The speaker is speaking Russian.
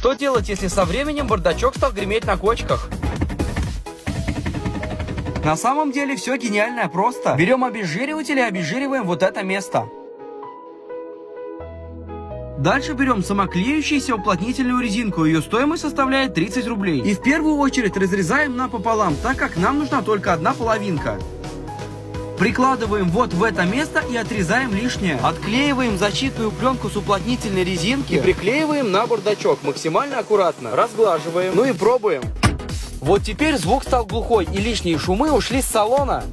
Что делать, если со временем бардачок стал греметь на кочках? На самом деле все гениально просто. Берем обезжириватель и обезжириваем вот это место. Дальше берем самоклеющуюся уплотнительную резинку. Ее стоимость составляет 30 рублей. И в первую очередь разрезаем напополам, так как нам нужна только одна половинка. Прикладываем вот в это место и отрезаем лишнее. Отклеиваем защитную пленку с уплотнительной резинки и приклеиваем на бардачок максимально аккуратно. Разглаживаем. Ну и пробуем. Вот теперь звук стал глухой и лишние шумы ушли с салона.